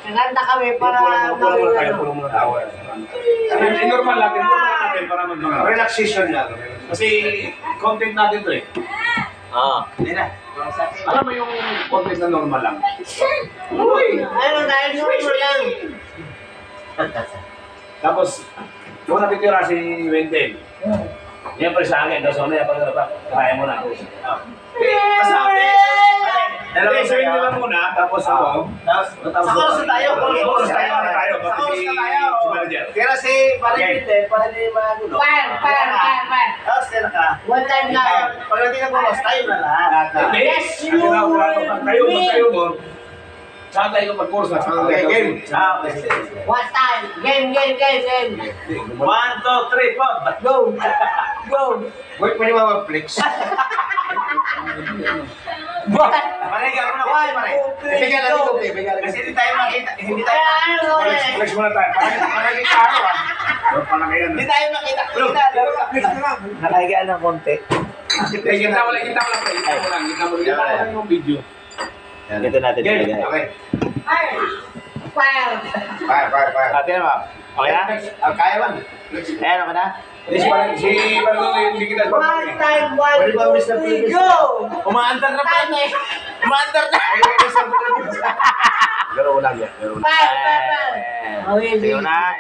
Naganda kami para Pulong muna tayo. Normal natin para relaxation lang. Kasi content natin to eh. Hindi na. Alam mo yung content na normal lang. Uy! Ano dahil normal lang. Tapos, yung natitira si Wendell. Yan pa sa akin, tapos ano yan pa, kaya mo na. Masabi! Dalawa sa Wendell lang muna, tapos ako. Sa oras na tayo. Kaya si Wendell, para di magulo. Pan. Tapos kaya ka. One time na. Pag natin nag-ulos, tayo na lahat. Yes, you! Magtayo mo. Saan tayo mag-course na? Game. One time. Game. 1, 2, 3, 4. Go. Pwede ba mag-flex? Pare, gano'n ako pare. Ibigyan natin ito, ibigyan natin. Kasi hindi tayo makita. Flex muna tayo. Parang kita ako ah. Hindi tayo makita. Nakahigaan ng konti. Kita mo lang. Kita mo lang yung video. Dito natin ilagay. Okay. Fire. Ate na ba? Okay na? Kaya man. Ayan, okay na? Si Bardo, hindi kita. One time, 1, 2, 3, go! Umaandar na pa eh. Umaandar na. Garo lang yan. Fire. Sige na.